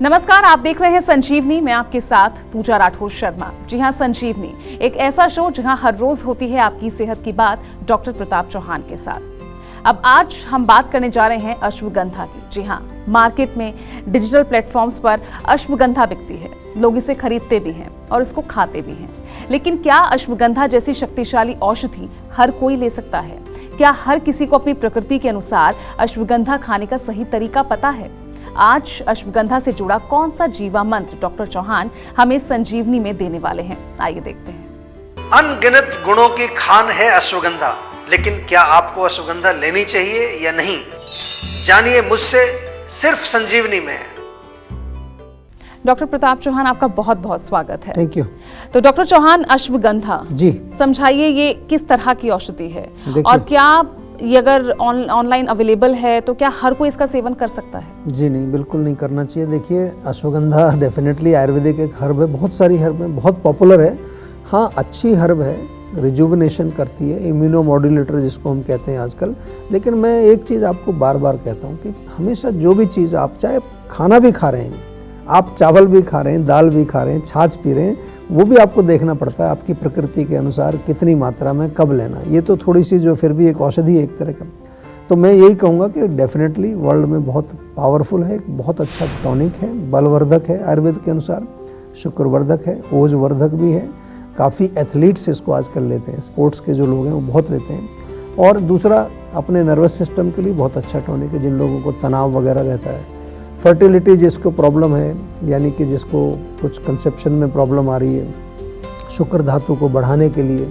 नमस्कार, आप देख रहे हैं संजीवनी। मैं आपके साथ पूजा राठौर शर्मा। जी हां, संजीवनी एक ऐसा शो जहां हर रोज होती है आपकी सेहत की बात डॉक्टर प्रताप चौहान के साथ। अब आज हम बात करने जा रहे हैं अश्वगंधा की। जी हां, मार्केट में डिजिटल प्लेटफॉर्म्स पर अश्वगंधा बिकती है, लोग इसे खरीदते भी हैं और इसको खाते भी हैं। लेकिन क्या अश्वगंधा जैसी शक्तिशाली औषधि हर कोई ले सकता है? क्या हर किसी को अपनी प्रकृति के अनुसार अश्वगंधा खाने का सही तरीका पता है? आज अश्वगंधा से जुड़ा कौन सा जीवा मंत्र डॉक्टर चौहान हमें संजीवनी में देने वाले हैं, आइए देखते हैं। अनगिनत गुणों की खान है अश्वगंधा, लेकिन क्या आपको अश्वगंधा लेनी चाहिए या नहीं, जानिए मुझसे सिर्फ संजीवनी में। डॉक्टर प्रताप चौहान, आपका बहुत बहुत स्वागत है। Thank you. तो डॉक्टर चौहान, अश्वगंधा जी समझाइए, ये किस तरह की औषधि है और क्या ये अगर ऑनलाइन अवेलेबल है तो क्या हर कोई इसका सेवन कर सकता है? जी नहीं, बिल्कुल नहीं करना चाहिए। देखिए, अश्वगंधा डेफिनेटली आयुर्वेदिक एक हर्ब है, बहुत सारी हर्ब है, बहुत पॉपुलर है। हाँ, अच्छी हर्ब है, रिजुविनेशन करती है, इम्यूनो मॉड्यूलेटर जिसको हम कहते हैं आजकल। लेकिन मैं एक चीज़ आपको बार बार कहता हूँ कि हमेशा जो भी चीज़ आप चाहे खाना भी खा रहे हैं, आप चावल भी खा रहे हैं, दाल भी खा रहे हैं, छाछ पी रहे हैं, वो भी आपको देखना पड़ता है आपकी प्रकृति के अनुसार कितनी मात्रा में कब लेना। ये तो थोड़ी सी जो फिर भी एक औषधि है एक तरह का। तो मैं यही कहूँगा कि डेफिनेटली वर्ल्ड में बहुत पावरफुल है, एक बहुत अच्छा टॉनिक है, बलवर्धक है आयुर्वेद के अनुसार, शुक्रवर्धक है, ओजवर्धक भी है। काफ़ी एथलीट्स इसको आजकल लेते हैं, स्पोर्ट्स के जो लोग हैं वो बहुत लेते हैं। और दूसरा, अपने नर्वस सिस्टम के लिए बहुत अच्छा टॉनिक है, जिन लोगों को तनाव वगैरह रहता है, फर्टिलिटी जिसको प्रॉब्लम है, यानी कि जिसको कुछ कंसेप्शन में प्रॉब्लम आ रही है, शुक्र धातु को बढ़ाने के लिए,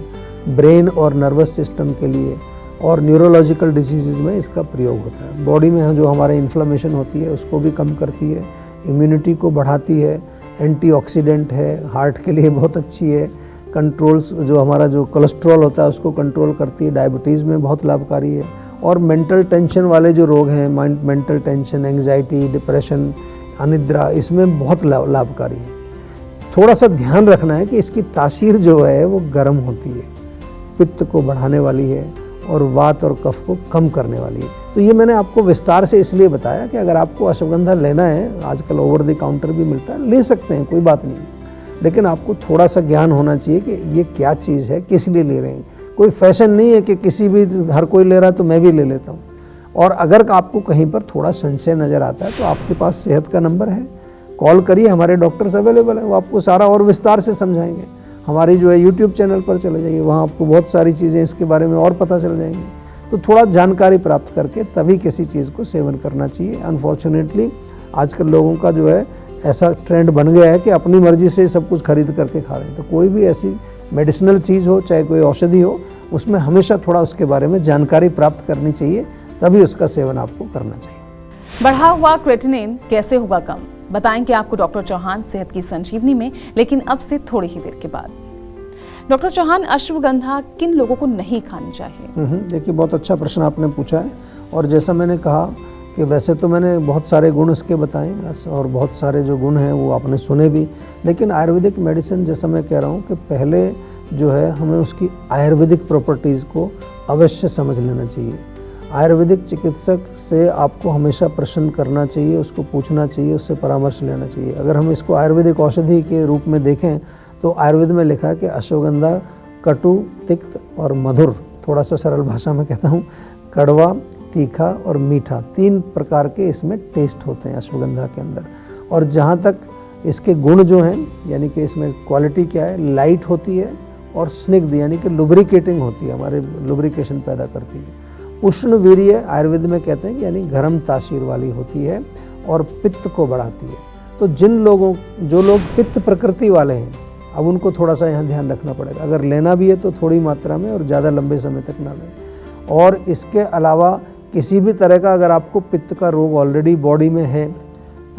ब्रेन और नर्वस सिस्टम के लिए, और न्यूरोलॉजिकल डिजीज़ में इसका प्रयोग होता है। बॉडी में जो हमारे इन्फ्लेमेशन होती है उसको भी कम करती है, इम्यूनिटी को बढ़ाती है, एंटीऑक्सीडेंट है, हार्ट के लिए बहुत अच्छी है, कंट्रोल्स जो हमारा जो कोलेस्ट्रॉल होता है उसको कंट्रोल करती है, डायबिटीज़ में बहुत लाभकारी है। और मेंटल टेंशन वाले जो रोग हैं, मेंटल टेंशन, एंग्जाइटी, डिप्रेशन, अनिद्रा, इसमें बहुत लाभकारी है। थोड़ा सा ध्यान रखना है कि इसकी तासीर जो है वो गर्म होती है, पित्त को बढ़ाने वाली है और वात और कफ को कम करने वाली है। तो ये मैंने आपको विस्तार से इसलिए बताया कि अगर आपको अश्वगंधा लेना है, आजकल ओवर द काउंटर भी मिलता है, ले सकते हैं, कोई बात नहीं। लेकिन आपको थोड़ा सा ज्ञान होना चाहिए कि ये क्या चीज़ है, किस लिए ले रहे हैं। कोई फैशन नहीं है कि किसी भी हर कोई ले रहा है तो मैं भी ले लेता हूँ। और अगर आपको कहीं पर थोड़ा संशय नज़र आता है तो आपके पास सेहत का नंबर है, कॉल करिए, हमारे डॉक्टर्स अवेलेबल हैं, वो आपको सारा और विस्तार से समझाएंगे। हमारी जो है यूट्यूब चैनल पर चले जाइए, वहाँ आपको बहुत सारी चीज़ें इसके बारे में और पता चल जाएंगी। तो थोड़ा जानकारी प्राप्त करके तभी किसी चीज़ को सेवन करना चाहिए। अनफॉर्चुनेटली आजकल लोगों का जो है ऐसा ट्रेंड बन गया है कि अपनी मर्जी से सब कुछ खरीद करके खा रहे हैं। तो कोई भी ऐसी मेडिसिनल चीज़ हो, चाहे कोई औषधि हो, उसमें हमेशा थोड़ा उसके बारे में जानकारी प्राप्त करनी चाहिए, तभी उसका सेवन आपको करना चाहिए। बढ़ा हुआ क्रेटिनिन कैसे होगा कम, बताएंगे आपको डॉक्टर चौहान सेहत की संजीवनी में, लेकिन अब से थोड़ी ही देर के बाद। डॉक्टर चौहान, अश्वगंधा किन लोगों को नहीं खानी चाहिए? देखिए, बहुत अच्छा प्रश्न आपने पूछा है। और जैसा मैंने कहा कि वैसे तो मैंने बहुत सारे गुण इसके बताए और बहुत सारे जो गुण हैं वो आपने सुने भी। लेकिन आयुर्वेदिक मेडिसिन, जैसा मैं कह रहा हूँ कि पहले जो है हमें उसकी आयुर्वेदिक प्रॉपर्टीज़ को अवश्य समझ लेना चाहिए। आयुर्वेदिक चिकित्सक से आपको हमेशा प्रश्न करना चाहिए, उसको पूछना चाहिए, उससे परामर्श लेना चाहिए। अगर हम इसको आयुर्वेदिक औषधि के रूप में देखें तो आयुर्वेद में लिखा है कि अश्वगंधा कटु, तिक्त और मधुर, थोड़ा सा सरल भाषा में कहता हूँ, कड़वा, तीखा और मीठा, 3 प्रकार के इसमें टेस्ट होते हैं अश्वगंधा के अंदर। और जहाँ तक इसके गुण जो हैं, यानी कि इसमें क्वालिटी क्या है, लाइट होती है और स्निग्ध यानी कि लुब्रिकेटिंग होती है, हमारे लुब्रिकेशन पैदा करती है। उष्ण वीर्य आयुर्वेद में कहते हैं कि यानी गर्म तासीर वाली होती है और पित्त को बढ़ाती है। तो जो लोग पित्त प्रकृति वाले हैं, अब उनको थोड़ा सा यहाँ ध्यान रखना पड़ेगा। अगर लेना भी है तो थोड़ी मात्रा में और ज़्यादा लंबे समय तक ना लें। और इसके अलावा किसी भी तरह का अगर आपको पित्त का रोग ऑलरेडी बॉडी में है,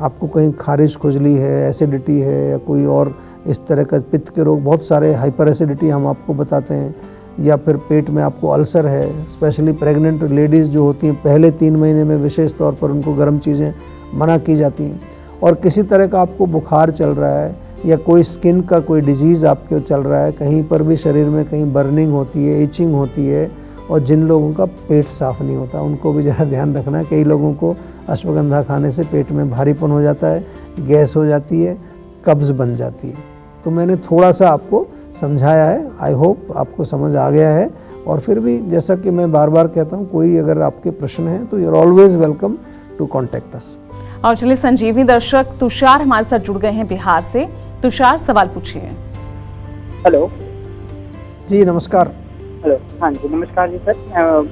आपको कहीं खारिश खुजली है, एसिडिटी है, या कोई और इस तरह का पित्त के रोग, बहुत सारे हाइपर एसिडिटी हम आपको बताते हैं, या फिर पेट में आपको अल्सर है, स्पेशली प्रेग्नेंट लेडीज़ जो होती हैं, पहले 3 महीने में विशेष तौर पर उनको गर्म चीज़ें मना की जाती हैं। और किसी तरह का आपको बुखार चल रहा है या कोई स्किन का कोई डिजीज़ आपके चल रहा है, कहीं पर भी शरीर में कहीं बर्निंग होती है, इचिंग होती है, और जिन लोगों का पेट साफ़ नहीं होता उनको भी ज़रा ध्यान रखना है। कई लोगों को अश्वगंधा खाने से पेट में भारीपन हो जाता है, गैस हो जाती है, कब्ज़ बन जाती है। तो मैंने थोड़ा सा आपको समझाया है, आई होप आपको समझ आ गया है। और फिर भी जैसा कि मैं बार बार कहता हूँ, कोई अगर आपके प्रश्न हैं तो you are always welcome to contact us. और चलिए संजीवनी दर्शक तुषार हमारे साथ जुड़ गए हैं बिहार से। तुषार, सवाल पूछिए। हेलो। जी नमस्कार। हेलो, हाँ जी नमस्कार जी सर।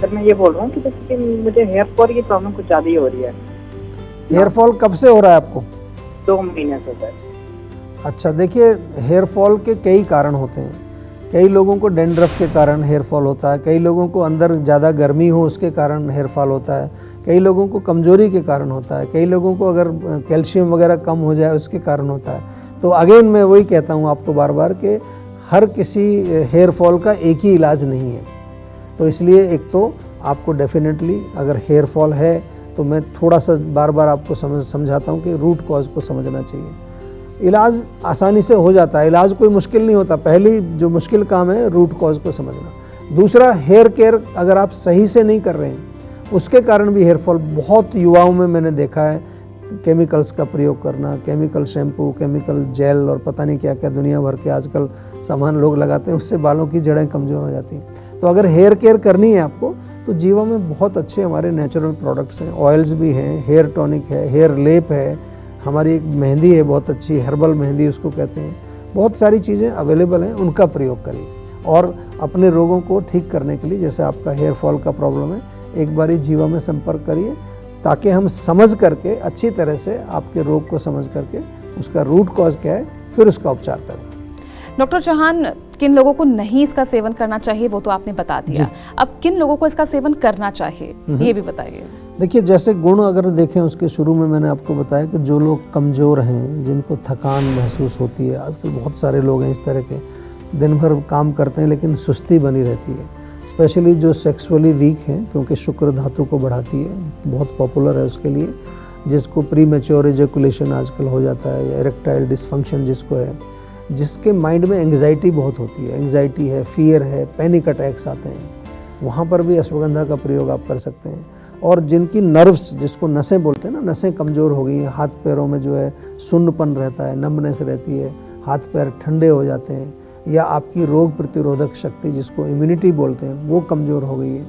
सर मैं ये बोल रहा हूँ कि जैसे कि मुझे हेयर फॉल की प्रॉब्लम कुछ ज़्यादा ही हो रही है। हेयर फॉल कब से हो रहा है आपको? 2 महीने से सर। अच्छा, देखिए हेयर फॉल के कई कारण होते हैं। कई लोगों को डेंड्रफ के कारण हेयर फॉल होता है, कई लोगों को अंदर ज़्यादा गर्मी हो उसके कारण हेयर फॉल होता है, कई लोगों को कमजोरी के कारण होता है, कई लोगों को अगर कैल्शियम वगैरह कम हो जाए उसके कारण होता है। तो अगेन मैं वही कहता हूँ आपको बार बार कि हर किसी हेयर फॉल का एक ही इलाज नहीं है। तो इसलिए एक तो आपको डेफिनेटली अगर हेयर फॉल है तो मैं थोड़ा सा बार बार आपको समझाता हूँ कि रूट कॉज को समझना चाहिए। इलाज आसानी से हो जाता है, इलाज कोई मुश्किल नहीं होता। पहली जो मुश्किल काम है रूट कॉज को समझना। दूसरा, हेयर केयर अगर आप सही से नहीं कर रहे हैं उसके कारण भी हेयर फॉल बहुत युवाओं में मैंने देखा है। केमिकल्स का प्रयोग करना, केमिकल शैम्पू, केमिकल जेल और पता नहीं क्या क्या दुनिया भर के आजकल सामान लोग लगाते हैं, उससे बालों की जड़ें कमज़ोर हो जाती हैं। तो अगर हेयर केयर करनी है आपको तो जीवा में बहुत अच्छे हमारे नेचुरल प्रोडक्ट्स हैं, ऑयल्स भी हैं, हेयर टॉनिक है, हेयर लेप है, हमारी एक मेहंदी है बहुत अच्छी, हर्बल मेहंदी उसको कहते हैं। बहुत सारी चीज़ें अवेलेबल हैं, उनका प्रयोग करिए। और अपने रोगों को ठीक करने के लिए, जैसे आपका हेयर फॉल का प्रॉब्लम है, एक बारी जीवा में संपर्क करिए ताकि हम समझ करके अच्छी तरह से आपके रोग को समझ करके उसका रूट कॉज क्या है फिर उसका उपचार करें। डॉक्टर चौहान, किन लोगों को नहीं इसका सेवन करना चाहिए वो तो आपने बता दिया, अब किन लोगों को इसका सेवन करना चाहिए ये भी बताइए। देखिए, जैसे गुण अगर देखें उसके शुरू में मैंने आपको बताया कि जो लोग कमज़ोर हैं, जिनको थकान महसूस होती है, आजकल बहुत सारे लोग हैं इस तरह के, दिन भर काम करते हैं लेकिन सुस्ती बनी रहती है। स्पेशली जो सेक्सुअली वीक हैं, क्योंकि शुक्र धातु को बढ़ाती है, बहुत पॉपुलर है उसके लिए, जिसको प्री मैच्योर इजैकुलेशन आजकल हो जाता है, या इरेक्टाइल डिसफंक्शन जिसको है, जिसके माइंड में एंग्जाइटी बहुत होती है, एंग्जाइटी है, फियर है, पैनिक अटैक्स आते हैं, वहाँ पर भी अश्वगंधा का प्रयोग आप कर सकते हैं। और जिनकी नर्व्स, जिसको नसें बोलते हैं ना, नसें कमज़ोर हो गई हैं, हाथ पैरों में जो है सुन्नपन रहता है, नम्बनेस रहती है, हाथ पैर ठंडे हो जाते हैं, या आपकी रोग प्रतिरोधक शक्ति जिसको इम्यूनिटी बोलते हैं वो कमज़ोर हो गई है,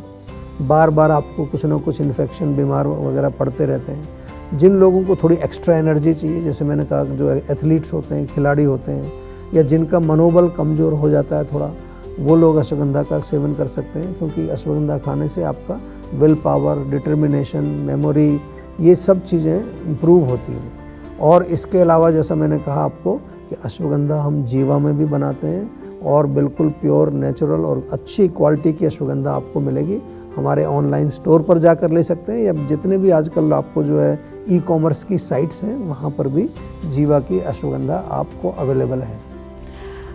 बार बार आपको कुछ ना कुछ इन्फेक्शन, बीमार वगैरह पड़ते रहते हैं। जिन लोगों को थोड़ी एक्स्ट्रा एनर्जी चाहिए, जैसे मैंने कहा जो एथलीट्स होते हैं, खिलाड़ी होते हैं, या जिनका मनोबल कमज़ोर हो जाता है थोड़ा, वो लोग अश्वगंधा का सेवन कर सकते हैं, क्योंकि अश्वगंधा खाने से आपका विल पावर, डिटर्मिनेशन, मेमोरी, ये सब चीज़ें इम्प्रूव होती हैं। और इसके अलावा जैसा मैंने कहा आपको कि अश्वगंधा हम जीवा में भी बनाते हैं, और बिल्कुल प्योर, नेचुरल और अच्छी क्वालिटी की अश्वगंधा आपको मिलेगी। हमारे ऑनलाइन स्टोर पर जाकर ले सकते हैं, या जितने भी आजकल आपको जो है ई-कॉमर्स की साइट्स हैं वहाँ पर भी जीवा की अश्वगंधा आपको अवेलेबल है।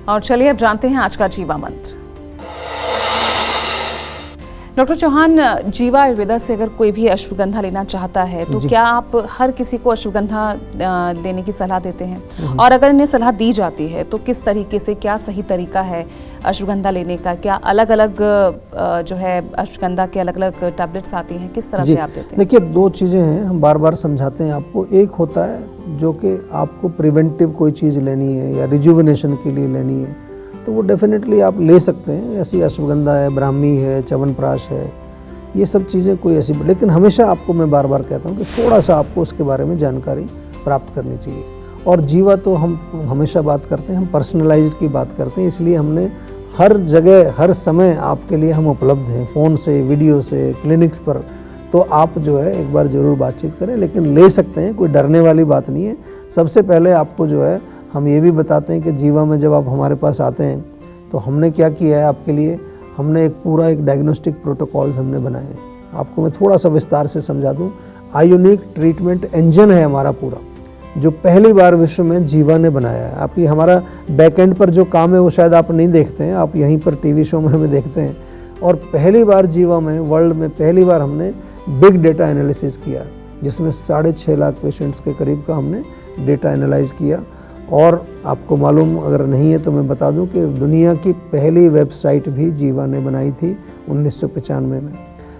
और चलिए अब जानते हैं आज का जीवा मंत्र। डॉक्टर चौहान, जीवा आयुर्वेदा से अगर कोई भी अश्वगंधा लेना चाहता है तो क्या आप हर किसी को अश्वगंधा लेने की सलाह देते हैं? और अगर इन्हें सलाह दी जाती है तो किस तरीके से, क्या सही तरीका है अश्वगंधा लेने का? क्या अलग अलग जो है अश्वगंधा के अलग अलग टैबलेट्स आती हैं, किस तरह से आप देते हैं? देखिए, 2 चीज़ें हैं, हम बार बार समझाते हैं आपको। एक होता है जो कि आपको प्रिवेंटिव कोई चीज़ लेनी है या रिजुविनेशन के लिए लेनी है, तो वो डेफिनेटली आप ले सकते हैं। ऐसी अश्वगंधा है, ब्राह्मी है, च्यवनप्राश है, ये सब चीज़ें कोई ऐसी, लेकिन हमेशा आपको मैं बार बार कहता हूँ कि थोड़ा सा आपको उसके बारे में जानकारी प्राप्त करनी चाहिए। और जीवा तो हम हमेशा बात करते हैं, हम पर्सनलाइज्ड की बात करते हैं, इसलिए हमने हर जगह हर समय आपके लिए हम उपलब्ध हैं, फ़ोन से, वीडियो से, क्लिनिक्स पर। तो आप जो है एक बार ज़रूर बातचीत करें, लेकिन ले सकते हैं, कोई डरने वाली बात नहीं है। सबसे पहले आपको जो है हम ये भी बताते हैं कि जीवा में जब आप हमारे पास आते हैं तो हमने क्या किया है आपके लिए, हमने एक पूरा एक डायग्नोस्टिक प्रोटोकॉल्स हमने बनाए हैं। आपको मैं थोड़ा सा विस्तार से समझा दूं। आयोनिक ट्रीटमेंट इंजन है हमारा पूरा, जो पहली बार विश्व में जीवा ने बनाया है। आप ये हमारा बैकएंड पर जो काम है वो शायद आप नहीं देखते हैं, आप यहीं पर टीवी शो में हमें देखते हैं। और पहली बार जीवा में, वर्ल्ड में पहली बार हमने बिग डेटा एनालिसिस किया, जिसमें 6.5 लाख पेशेंट्स के करीब का हमने डेटा एनालाइज किया। और आपको मालूम अगर नहीं है तो मैं बता दूं कि दुनिया की पहली वेबसाइट भी जीवा ने बनाई थी 1995 में।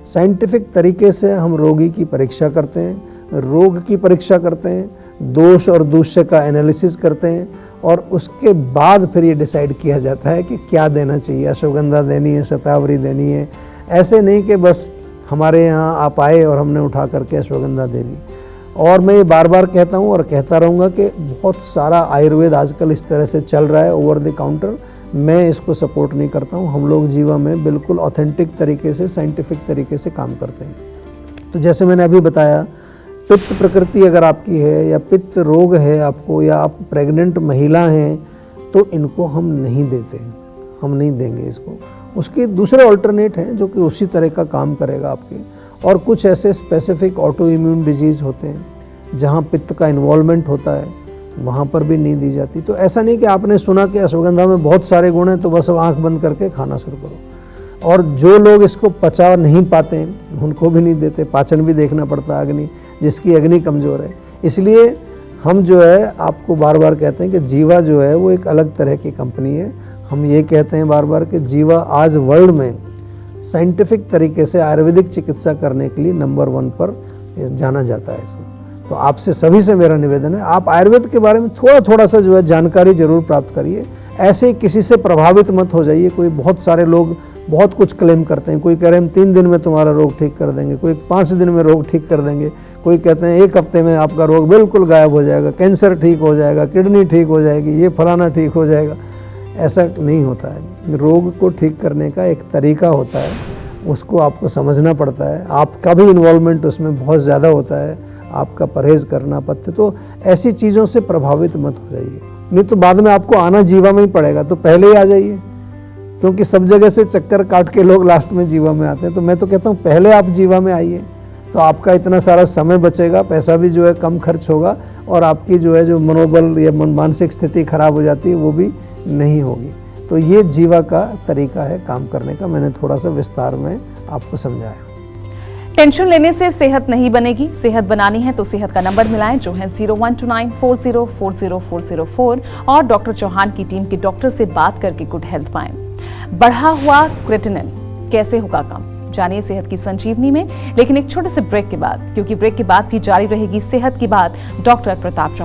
साइंटिफिक तरीके से हम रोगी की परीक्षा करते हैं, रोग की परीक्षा करते हैं, दोष और दूष्य का एनालिसिस करते हैं और उसके बाद फिर ये डिसाइड किया जाता है कि क्या देना चाहिए, अश्वगंधा देनी है, शतावरी देनी है। ऐसे नहीं कि बस हमारे यहाँ आप आए और हमने उठा करके अश्वगंधा दे दी। और मैं ये बार बार कहता हूँ और कहता रहूँगा कि बहुत सारा आयुर्वेद आजकल इस तरह से चल रहा है ओवर द काउंटर, मैं इसको सपोर्ट नहीं करता हूँ। हम लोग जीवा में बिल्कुल ऑथेंटिक तरीके से, साइंटिफिक तरीके से काम करते हैं। तो जैसे मैंने अभी बताया, पित्त प्रकृति अगर आपकी है या पित्त रोग है आपको, या आप प्रेग्नेंट महिला हैं, तो इनको हम नहीं देते, हम नहीं देंगे इसको। उसके दूसरे ऑल्टरनेट हैं जो कि उसी तरह का काम करेगा आपके। और कुछ ऐसे स्पेसिफिक ऑटो इम्यून डिजीज़ होते हैं जहाँ पित्त का इन्वॉल्वमेंट होता है, वहाँ पर भी नहीं दी जाती। तो ऐसा नहीं कि आपने सुना कि अश्वगंधा में बहुत सारे गुण हैं तो बस अब आँख बंद करके खाना शुरू करो। और जो लोग इसको पचा नहीं पाते हैं उनको भी नहीं देते, पाचन भी देखना पड़ता है, अग्नि, जिसकी अग्नि कमज़ोर है। इसलिए हम जो है आपको बार बार कहते हैं कि जीवा जो है वो एक अलग तरह की कंपनी है। हम ये कहते हैं बार बार कि जीवा आज वर्ल्ड में साइंटिफिक तरीके से आयुर्वेदिक चिकित्सा करने के लिए नंबर 1 पर जाना जाता है इसमें। तो आपसे सभी से मेरा निवेदन है, आप आयुर्वेद के बारे में थोड़ा थोड़ा सा जो है जानकारी जरूर प्राप्त करिए। ऐसे किसी से प्रभावित मत हो जाइए। कोई बहुत सारे लोग बहुत कुछ क्लेम करते हैं, कोई कह रहे हैं हम 3 दिन में तुम्हारा रोग ठीक कर देंगे, कोई 5 दिन में रोग ठीक कर देंगे, कोई कहते हैं 1 हफ्ते में आपका रोग बिल्कुल गायब हो जाएगा, कैंसर ठीक हो जाएगा, किडनी ठीक हो जाएगी, ये फलाना ठीक हो जाएगा। ऐसा नहीं होता है। रोग को ठीक करने का एक तरीका होता है, उसको आपको समझना पड़ता है। आपका भी इन्वॉल्वमेंट उसमें बहुत ज़्यादा होता है, आपका परहेज़ करना, पथ्य। तो ऐसी चीज़ों से प्रभावित मत हो जाइए, नहीं तो बाद में आपको आना जीवा में ही पड़ेगा। तो पहले ही आ जाइए, क्योंकि सब जगह से चक्कर काट के लोग लास्ट में जीवा में आते हैं। तो मैं तो कहता हूँ पहले आप जीवा में आइए, तो आपका इतना सारा समय बचेगा, पैसा भी जो है कम खर्च होगा, और आपकी जो है जो मनोबल या मानसिक स्थिति खराब हो जाती है वो भी नहीं होगी। तो ये जीवा का तरीका है काम करने का। मैंने थोड़ा सा विस्तार में आपको समझाया। टेंशन लेने से सेहत नहीं बनेगी। सेहत बनानी है तो सेहत का नंबर मिलाएं, जो है 0129404004, और डॉक्टर चौहान की टीम के डॉक्टर से बात करके गुड हेल्थ पाएं। बढ़ा हुआ क्रेटिनिन कैसे होगा कम, जानिए सेहत की संजीवनी में। लेकिन एक छोटे से ब्रेक के बाद, क्योंकि ब्रेक के बाद भी जारी रहेगी सेहत की बात डॉक्टर प्रताप चौहान।